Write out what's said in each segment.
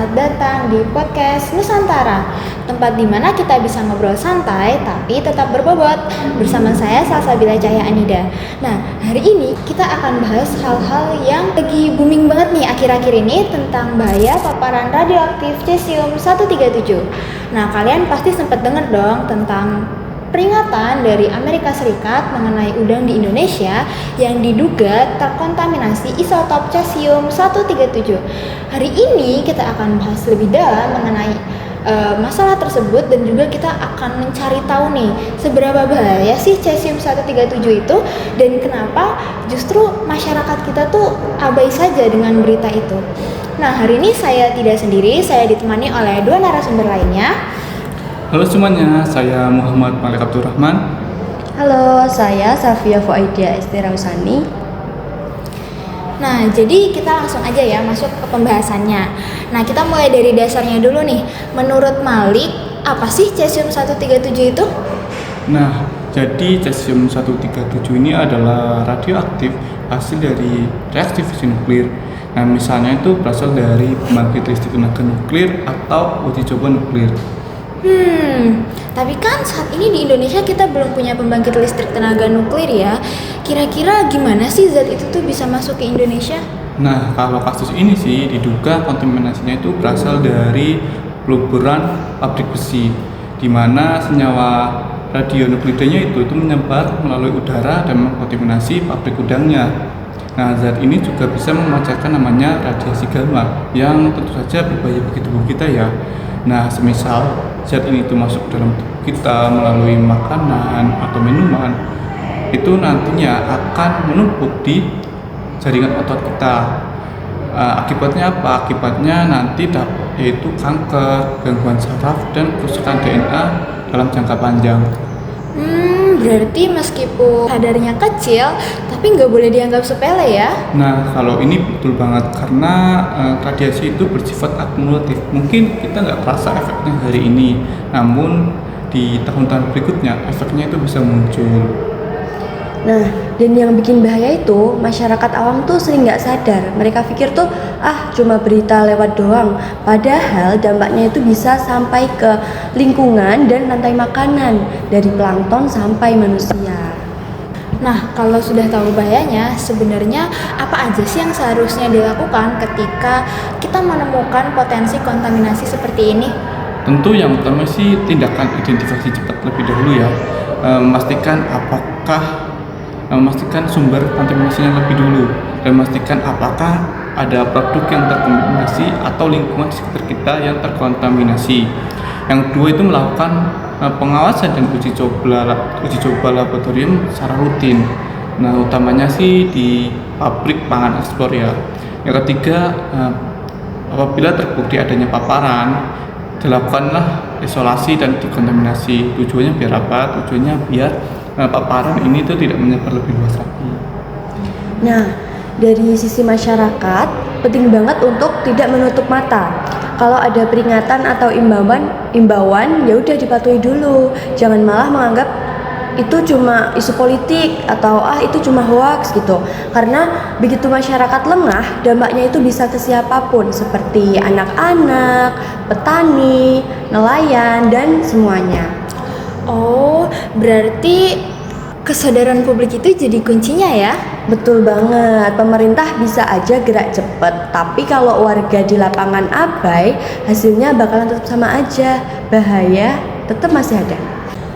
selamat datang di podcast Nusantara, tempat di mana kita bisa ngobrol santai tapi tetap berbobot. Bersama saya Salsabila Cahya Anida. Nah, hari ini kita akan bahas hal-hal yang lagi booming banget nih akhir-akhir ini tentang bahaya paparan radioaktif cesium-137. Nah, kalian pasti sempat dengar dong tentang peringatan dari Amerika Serikat mengenai udang di Indonesia yang diduga terkontaminasi isotop cesium-137. Hari ini kita akan bahas lebih dalam mengenai masalah tersebut dan juga kita akan mencari tahu nih seberapa bahaya sih cesium-137 itu dan kenapa justru masyarakat kita tuh abai saja dengan berita itu. Nah, hari ini saya tidak sendiri, saya ditemani oleh dua narasumber lainnya. Halo semuanya, saya Muhammad Malik Abdurrahman. Halo, saya Safia Fuaidia Estirausani. Nah, jadi kita langsung aja ya masuk ke pembahasannya. Nah, kita mulai dari dasarnya dulu nih. Menurut Malik, apa sih cesium-137 itu? Nah, jadi cesium-137 ini adalah radioaktif hasil dari reaksi fisi nuklir. Nah, misalnya itu berasal dari pembangkit listrik tenaga nuklir atau uji coba nuklir. Tapi kan saat ini di Indonesia kita belum punya pembangkit listrik tenaga nuklir ya. Kira-kira gimana sih zat itu tuh bisa masuk ke Indonesia? Nah, kalau kasus ini sih diduga kontaminasinya itu berasal dari peleburan pabrik besi, di mana senyawa radionuklidernya itu menyebar melalui udara dan mengkontaminasi pabrik udangnya. Nah, zat ini juga bisa memancarkan namanya radiasi gamma yang tentu saja berbahaya bagi tubuh kita ya. Nah, semisal zat ini itu masuk dalam tubuh kita melalui makanan atau minuman, itu nantinya akan menumpuk di jaringan otot kita. Akibatnya apa? Akibatnya nanti yaitu kanker, gangguan saraf, dan kerusakan DNA dalam jangka panjang. Berarti meskipun kadarnya kecil, tapi nggak boleh dianggap sepele ya? Nah, kalau ini betul banget karena radiasi itu bersifat akumulatif. Mungkin kita nggak terasa efeknya hari ini, namun di tahun-tahun berikutnya efeknya itu bisa muncul. Nah, dan yang bikin bahaya itu masyarakat awam tuh sering nggak sadar. Mereka pikir tuh cuma berita lewat doang. Padahal dampaknya itu bisa sampai ke lingkungan dan rantai makanan dari plankton sampai manusia. Nah, kalau sudah tahu bahayanya, sebenarnya apa aja sih yang seharusnya dilakukan ketika kita menemukan potensi kontaminasi seperti ini? Tentu yang utama sih tindakan identifikasi cepat lebih dahulu ya. Memastikan sumber kontaminasinya lebih dulu dan memastikan apakah ada produk yang terkontaminasi atau lingkungan di sekitar kita yang terkontaminasi. Yang kedua itu melakukan pengawasan dan uji coba laboratorium secara rutin. Nah, utamanya sih di pabrik pangan ekspor ya. Yang ketiga, apabila terbukti adanya paparan, dilakukanlah isolasi dan dekontaminasi. Tujuannya biar apa? Tujuannya biar paparan ini tuh tidak menyebar lebih luas lagi. Nah, dari sisi masyarakat, penting banget untuk tidak menutup mata. Kalau ada peringatan atau imbauan, ya udah dipatuhi dulu. Jangan malah menganggap itu cuma isu politik atau itu cuma hoax gitu. Karena begitu masyarakat lengah, dampaknya itu bisa ke siapapun seperti anak-anak, petani, nelayan dan semuanya. Oh, berarti kesadaran publik itu jadi kuncinya ya? Betul banget, pemerintah bisa aja gerak cepat, tapi kalau warga di lapangan abai, hasilnya bakalan tetap sama aja, bahaya tetap masih ada.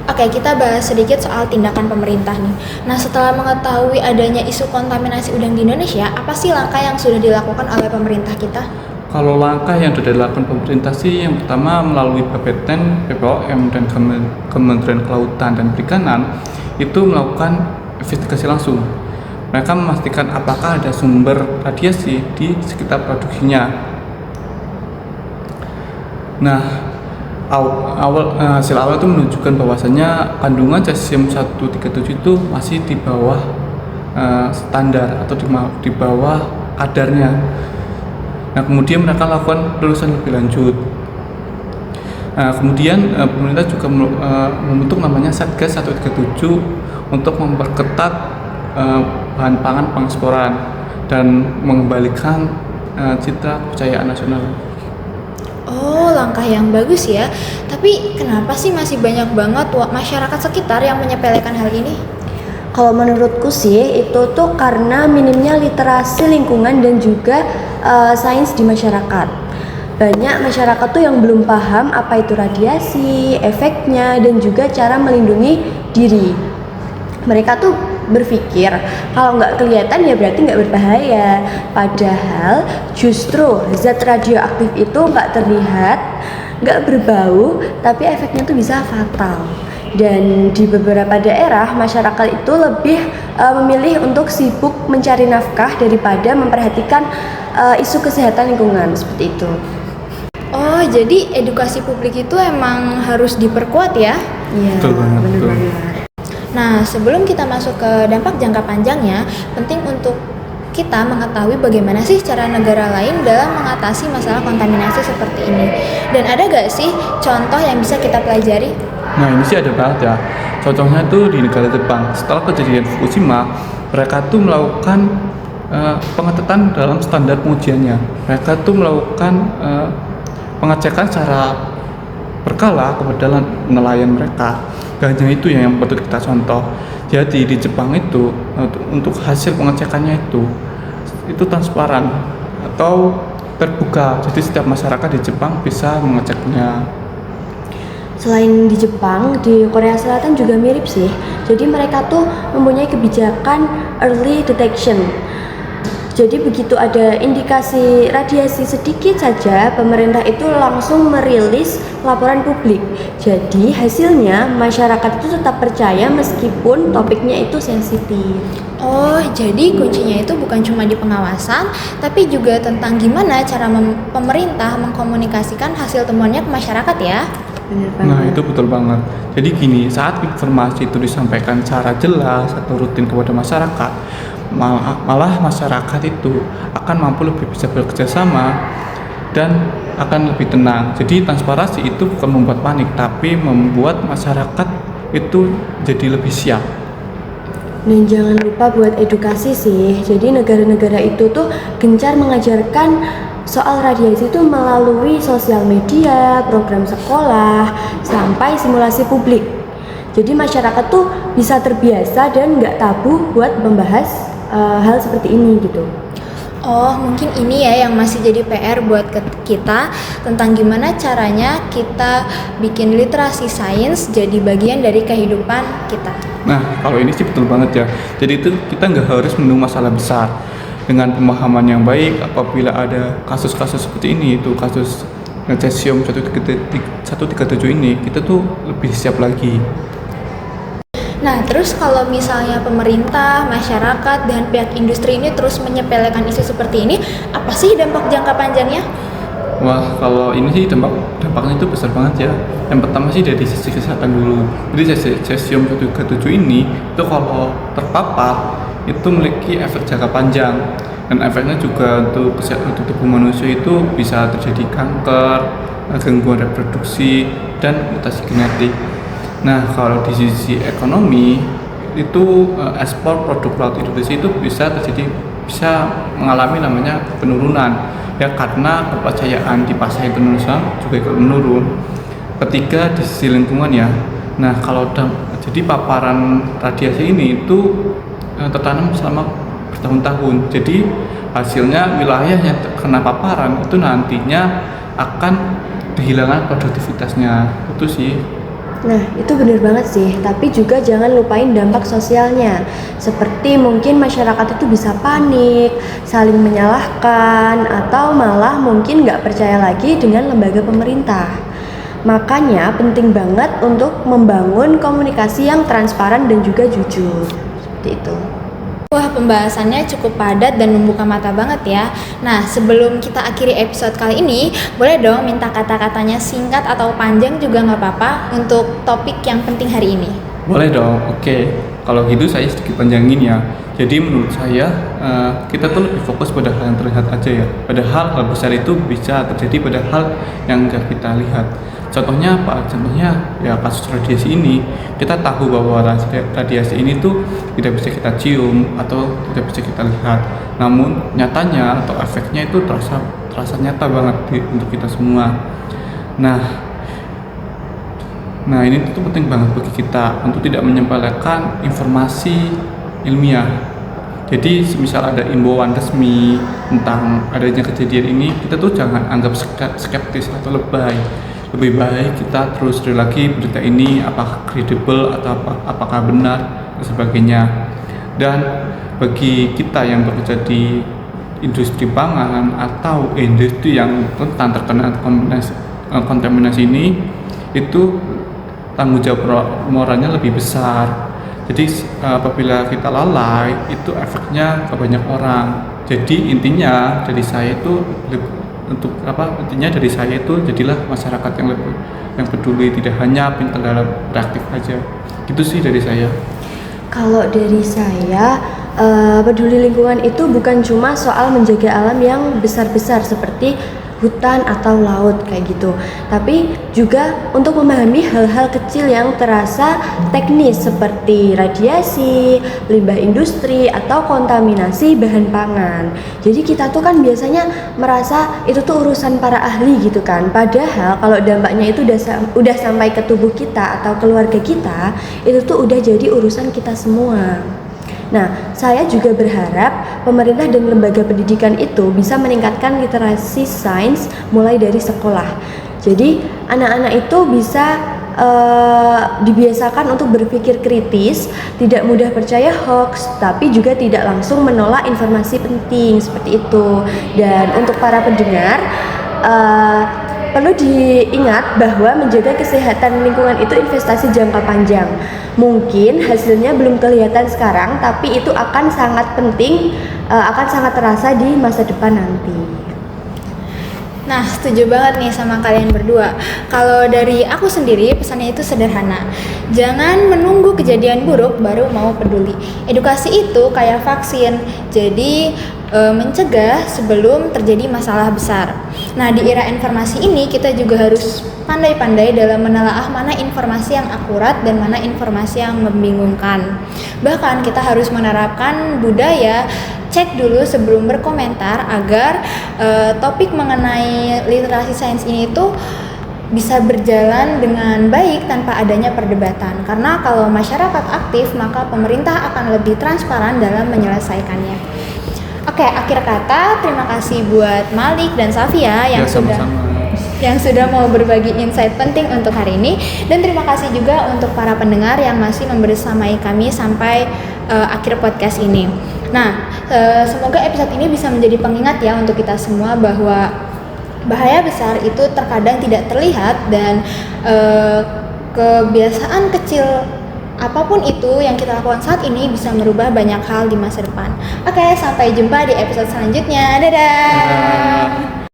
Oke, kita bahas sedikit soal tindakan pemerintah nih. Nah, setelah mengetahui adanya isu kontaminasi udang di Indonesia, apa sih langkah yang sudah dilakukan oleh pemerintah kita? Kalau langkah yang sudah dilakukan pemerintah sih, yang pertama melalui Bapeten, BPOM, dan Kementerian Kelautan dan Perikanan itu melakukan investigasi langsung. Mereka memastikan apakah ada sumber radiasi di sekitar produksinya. Nah, hasil awal itu menunjukkan bahwasannya kandungan cesium-137 itu masih di bawah standar atau di bawah kadarnya. Nah, kemudian mereka lakukan penelusuran lebih lanjut. Nah, kemudian pemerintah juga membentuk namanya Satgas 137 untuk memperketat bahan pangan pengeksporan dan mengembalikan citra kepercayaan nasional. Oh, langkah yang bagus ya. Tapi kenapa sih masih banyak banget masyarakat sekitar yang menyepelekan hal ini? Kalau menurutku sih itu tuh karena minimnya literasi lingkungan dan juga sains di masyarakat. Banyak masyarakat tuh yang belum paham apa itu radiasi, efeknya, dan juga cara melindungi diri. Mereka tuh berpikir kalau nggak kelihatan ya berarti nggak berbahaya. Padahal justru zat radioaktif itu nggak terlihat, nggak berbau, tapi efeknya tuh bisa fatal. Dan di beberapa daerah masyarakat itu lebih memilih untuk sibuk mencari nafkah daripada memperhatikan isu kesehatan lingkungan seperti itu. Oh, jadi edukasi publik itu emang harus diperkuat ya? Iya, Betul banget, benar betul. banget. Nah, sebelum kita masuk ke dampak jangka panjangnya, penting untuk kita mengetahui bagaimana sih cara negara lain dalam mengatasi masalah kontaminasi seperti ini. Dan ada gak sih contoh yang bisa kita pelajari? Nah ini sih ada banget ya. Contohnya tuh di negara Jepang. Setelah kejadian Fukushima, mereka tuh melakukan pengetatan dalam standar pengujiannya. Mereka tuh melakukan pengecekan secara berkala kepada nelayan mereka. Gak hanya itu yang patut kita contoh. Jadi di Jepang itu untuk hasil pengecekannya itu transparan atau terbuka. Jadi setiap masyarakat di Jepang bisa mengeceknya. Selain di Jepang, di Korea Selatan juga mirip sih. Jadi mereka tuh mempunyai kebijakan early detection. Jadi begitu ada indikasi radiasi sedikit saja, pemerintah itu langsung merilis laporan publik. Jadi hasilnya masyarakat itu tetap percaya meskipun topiknya itu sensitif. Oh, jadi kuncinya itu bukan cuma di pengawasan, tapi juga tentang gimana cara pemerintah mengkomunikasikan hasil temuannya ke masyarakat ya. Benar Nah banget. itu betul banget. Jadi gini, saat informasi itu disampaikan secara jelas atau rutin kepada masyarakat, malah masyarakat itu akan mampu lebih bisa bekerja sama dan akan lebih tenang. Jadi transparansi itu bukan membuat panik, tapi membuat masyarakat itu jadi lebih siap. Dan jangan lupa buat edukasi sih. Jadi negara-negara itu tuh gencar mengajarkan soal radiasi itu melalui sosial media, program sekolah, sampai simulasi publik. Jadi masyarakat tuh bisa terbiasa dan nggak tabu buat membahas hal seperti ini gitu. Oh, mungkin ini ya yang masih jadi PR buat kita tentang gimana caranya kita bikin literasi sains jadi bagian dari kehidupan kita. Nah kalau ini sih betul banget ya. Jadi itu kita nggak harus menunggu masalah besar. Dengan pemahaman yang baik, apabila ada kasus-kasus seperti ini, itu kasus cesium 137 ini, kita tuh lebih siap lagi. Nah, terus kalau misalnya pemerintah, masyarakat, dan pihak industri ini terus menyepelekan isu seperti ini, apa sih dampak jangka panjangnya? Wah, kalau ini sih dampaknya itu besar banget ya. Yang pertama sih dari sisi kesehatan dulu. Jadi cesium 137 ini itu kalau terpapar itu memiliki efek jangka panjang, dan efeknya juga untuk kesehatan tubuh manusia itu bisa terjadi kanker, gangguan reproduksi, dan mutasi genetik. Nah, kalau di sisi ekonomi itu ekspor produk laut Indonesia itu bisa mengalami namanya penurunan ya, karena kepercayaan di pasar internasional juga ikut menurun. Ketiga di sisi lingkungan ya. Nah, jadi paparan radiasi ini itu tertanam selama bertahun-tahun. Jadi hasilnya wilayah yang terkena paparan itu nantinya akan kehilangan produktivitasnya. Itu sih. Nah, itu benar banget sih, tapi juga jangan lupain dampak sosialnya. Seperti mungkin masyarakat itu bisa panik, saling menyalahkan, atau malah mungkin nggak percaya lagi dengan lembaga pemerintah. Makanya penting banget untuk membangun komunikasi yang transparan dan juga jujur. Seperti itu. Wah, pembahasannya cukup padat dan membuka mata banget ya. Nah, sebelum kita akhiri episode kali ini, boleh dong minta kata-katanya singkat atau panjang juga nggak apa-apa untuk topik yang penting hari ini. Boleh dong, oke. Kalau gitu saya sedikit panjangin ya. Jadi menurut saya kita tuh lebih fokus pada hal yang terlihat aja ya. Padahal hal besar itu bisa terjadi pada hal yang nggak kita lihat. Contohnya apa? Contohnya ya kasus radiasi ini. Kita tahu bahwa radiasi ini tuh tidak bisa kita cium atau tidak bisa kita lihat. Namun nyatanya atau efeknya itu terasa nyata banget untuk kita semua. Nah ini tuh penting banget bagi kita untuk tidak menyepelekan informasi ilmiah. Jadi semisal ada imbauan resmi tentang adanya kejadian ini, kita tuh jangan anggap skeptis atau lebay. Lebih baik kita terus lagi berita ini apakah kredibel atau apakah benar dan sebagainya. Dan bagi kita yang bekerja di industri pangan atau industri yang rentan terkena kontaminasi ini, itu tanggung jawab moralnya lebih besar. Jadi apabila kita lalai, itu efeknya ke banyak orang. Jadi intinya dari saya itu jadilah masyarakat yang peduli, tidak hanya pintar dalam reaktif aja. Gitu sih dari saya. Kalau dari saya, peduli lingkungan itu bukan cuma soal menjaga alam yang besar-besar seperti hutan atau laut kayak gitu, tapi juga untuk memahami hal-hal kecil yang terasa teknis seperti radiasi, limbah industri, atau kontaminasi bahan pangan. Jadi kita tuh kan biasanya merasa itu tuh urusan para ahli gitu kan, padahal kalau dampaknya itu udah sampai ke tubuh kita atau keluarga kita, itu tuh udah jadi urusan kita semua. Nah, saya juga berharap pemerintah dan lembaga pendidikan itu bisa meningkatkan literasi sains mulai dari sekolah. Jadi, anak-anak itu bisa dibiasakan untuk berpikir kritis, tidak mudah percaya hoax, tapi juga tidak langsung menolak informasi penting seperti itu. Dan untuk para pendengar, perlu diingat bahwa menjaga kesehatan lingkungan itu investasi jangka panjang. Mungkin hasilnya belum kelihatan sekarang, tapi itu akan sangat penting, akan sangat terasa di masa depan nanti. Nah, setuju banget nih sama kalian berdua. Kalau dari aku sendiri, pesannya itu sederhana. Jangan menunggu kejadian buruk baru mau peduli. Edukasi itu kayak vaksin, jadi mencegah sebelum terjadi masalah besar. Nah, di era informasi ini kita juga harus pandai-pandai dalam menelaah mana informasi yang akurat dan mana informasi yang membingungkan. Bahkan kita harus menerapkan budaya cek dulu sebelum berkomentar agar topik mengenai literasi sains ini tuh bisa berjalan dengan baik tanpa adanya perdebatan. Karena kalau masyarakat aktif, maka pemerintah akan lebih transparan dalam menyelesaikannya. Oke, akhir kata terima kasih buat Malik dan Safia yang sudah mau berbagi insight penting untuk hari ini, dan terima kasih juga untuk para pendengar yang masih membersamai kami sampai akhir podcast ini. Nah, semoga episode ini bisa menjadi pengingat ya untuk kita semua bahwa bahaya besar itu terkadang tidak terlihat, dan kebiasaan kecil apapun itu yang kita lakukan saat ini bisa merubah banyak hal di masa depan. Oke, sampai jumpa di episode selanjutnya. Dadah.